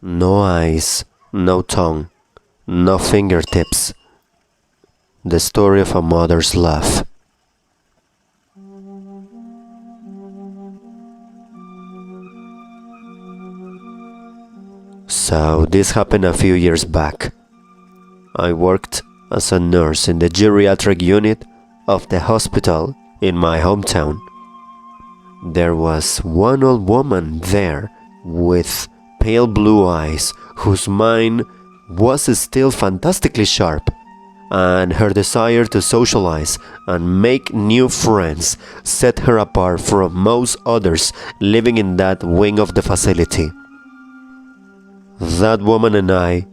No eyes, no tongue, no fingertips. The story of a mother's love. So this happened a few years back. I worked as a nurse in the geriatric unit of the hospital in my hometown. There was one old woman there with pale blue eyes whose mind was still fantastically sharp, and her desire to socialize and make new friends set her apart from most others living in that wing of the facility. That woman and I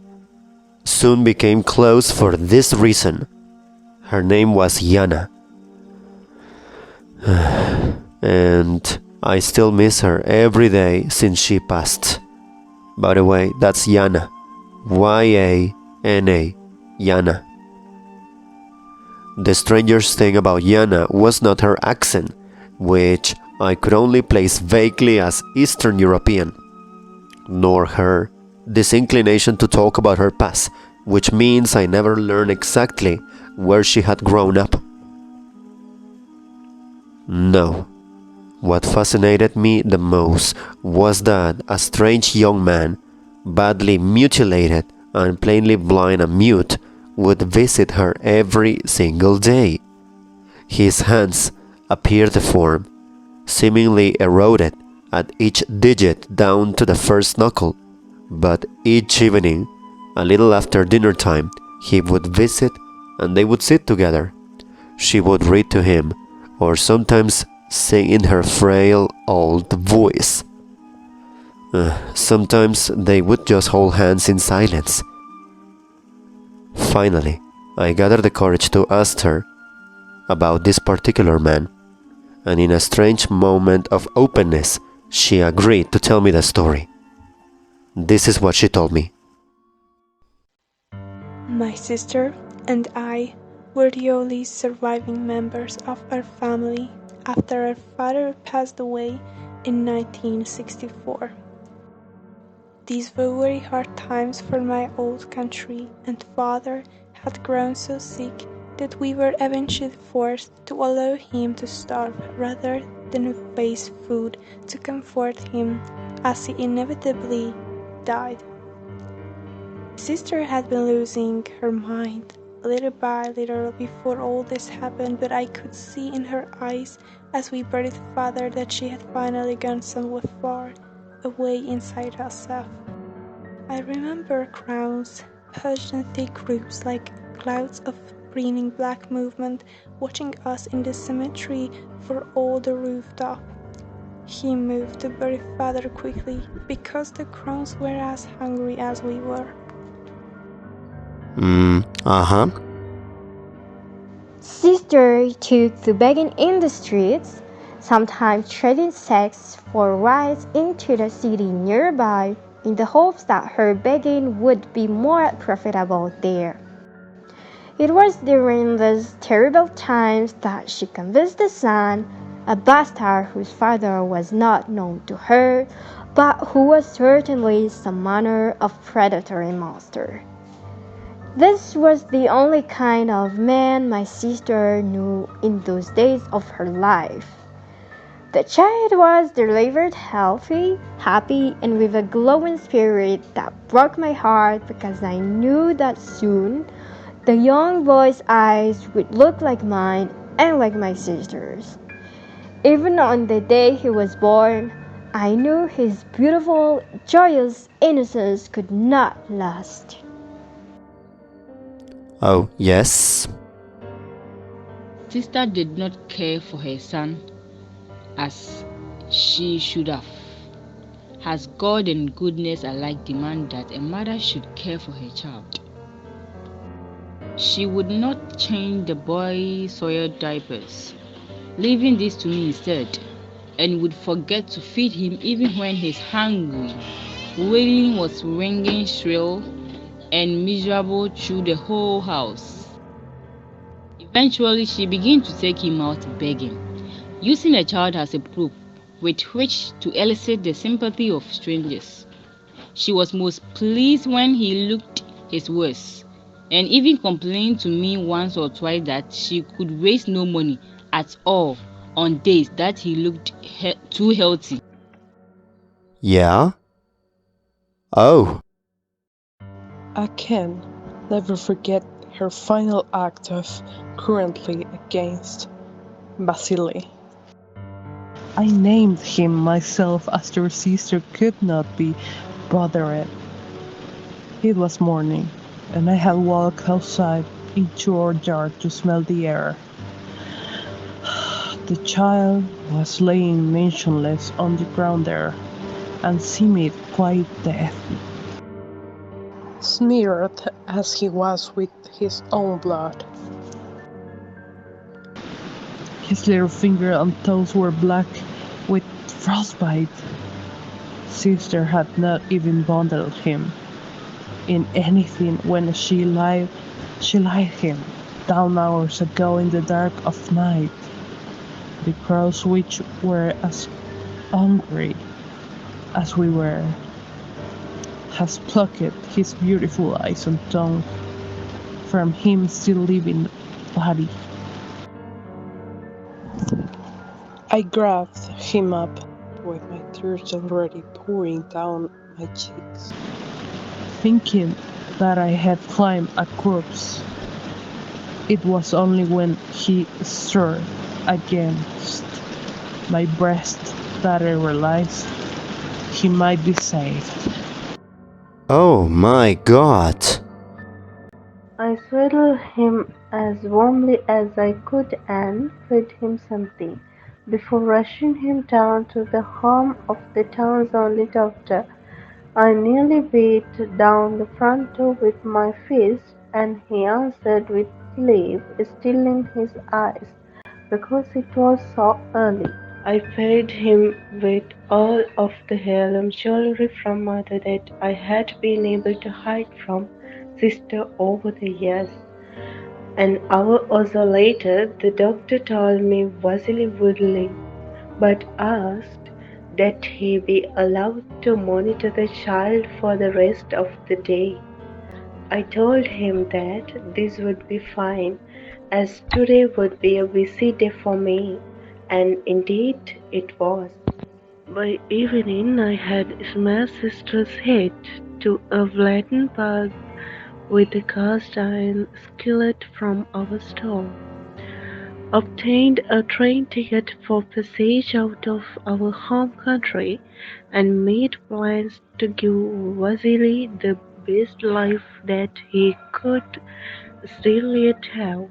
soon became close for this reason. Her name was Yana. And I still miss her every day since she passed. By the way, that's Yana. Y-A-N-A. Yana. The strangest thing about Yana was not her accent, which I could only place vaguely as Eastern European, nor her disinclination to talk about her past, which means I never learned exactly where she had grown up. No. What fascinated me the most was that a strange young man, badly mutilated and plainly blind and mute, would visit her every single day. His hands appeared deformed, seemingly eroded at each digit down to the first knuckle, but each evening, a little after dinner time, he would visit and they would sit together. She would read to him, or sometimes sing in her frail old voice. Sometimes they would just hold hands in silence. Finally, I gathered the courage to ask her about this particular man, and in a strange moment of openness, she agreed to tell me the story. This is what she told me. My sister and I were the only surviving members of our family after our father passed away in 1964. These were very hard times for my old country, and father had grown so sick that we were eventually forced to allow him to starve rather than waste food to comfort him as he inevitably died. Sister had been losing her mind little by little before all this happened, but I could see in her eyes as we buried father that she had finally gone somewhere far away inside herself. I remember crowds perched in thick groups like clouds of grinning black movement watching us in the cemetery for all the rooftop. He moved to bury father quickly because the crows were as hungry as we were. Uh-huh. Sister took to begging in the streets, sometimes trading sex for rides into the city nearby in the hopes that her begging would be more profitable there. It was during these terrible times that she convinced the son, a bastard whose father was not known to her, but who was certainly some manner of predatory monster. This was the only kind of man my sister knew in those days of her life. The child was delivered healthy, happy, and with a glowing spirit that broke my heart because I knew that soon the young boy's eyes would look like mine and like my sister's. Even on the day he was born, I knew his beautiful, joyous innocence could not last. Oh, yes? Sister did not care for her son as she should have, as God and goodness alike demand that a mother should care for her child. She would not change the boy's soiled diapers, leaving this to me instead, and would forget to feed him even when he's hungry. Wailing was ringing shrill and miserable through the whole house. Eventually, she began to take him out begging, using a child as a proof with which to elicit the sympathy of strangers. She was most pleased when he looked his worst, and even complained to me once or twice that she could waste no money at all on days that he looked too healthy. Yeah? Oh, I can never forget her final act of cruelty against Vasily. I named him myself as her sister could not be bothered. It was morning, and I had walked outside into our yard to smell the air. The child was laying motionless on the ground there, and seemed quite dead. Smeared as he was with his own blood. His little finger and toes were black with frostbite. Sister had not even bundled him in anything when she laid him down hours ago in the dark of night. The crows, which were as hungry as we were, has plucked his beautiful eyes and tongue from him still living body. I grabbed him up with my tears already pouring down my cheeks, thinking that I had climbed a corpse. It was only when he stirred against my breast that I realized he might be saved. oh my god. I swaddled him as warmly as I could and fed him something, before rushing him down to the home of the town's only doctor. I nearly beat down the front door with my fist, and he answered with sleep still in his eyes, because it was so early. I paid him with all of the heirloom jewelry from mother that I had been able to hide from sister over the years. An hour or so later, the doctor told me Vasily would live, but asked that he be allowed to monitor the child for the rest of the day. I told him that this would be fine, as today would be a busy day for me, and indeed it was. By evening, I had smashed sister's head to a flattened pulp with a cast iron skillet from our store, obtained a train ticket for passage out of our home country, and made plans to give Vasily the best life that he could still yet have.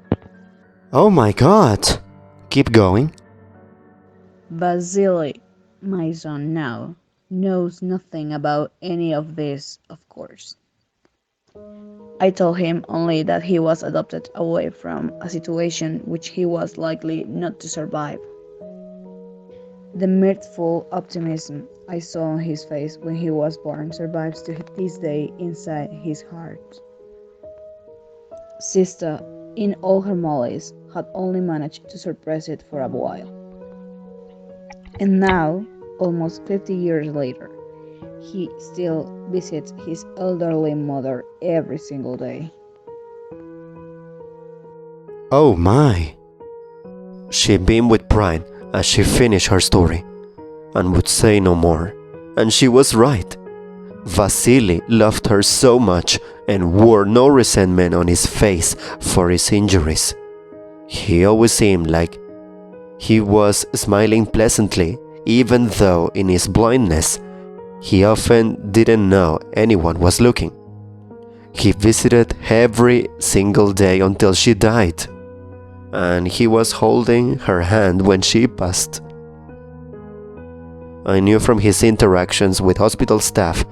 Oh my god. Keep going. Vasily, my son now, knows nothing about any of this, of course. I told him only that he was adopted away from a situation which he was likely not to survive. The mirthful optimism I saw on his face when he was born survives to this day inside his heart. Sister, in all her malice, had only managed to suppress it for a while. And now, almost 50 years later, he still visits his elderly mother every single day. Oh my. She beamed with pride as she finished her story, and would say no more. And she was right. Vasily loved her so much and wore no resentment on his face for his injuries. He always seemed like he was smiling pleasantly, even though in his blindness he often didn't know anyone was looking. He visited every single day until she died, and he was holding her hand when she passed. I knew from his interactions with hospital staff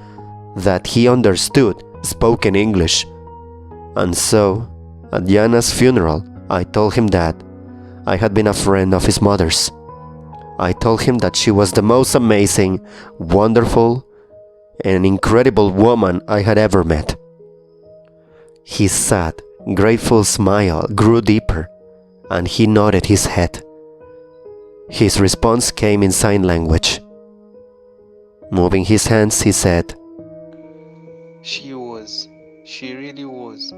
that he understood spoken English, and so at Yana's funeral I told him that I had been a friend of his mother's. I told him that she was the most amazing, wonderful, and incredible woman I had ever met. His sad, grateful smile grew deeper, and he nodded his head. His response came in sign language. Moving his hands, he said, she really was.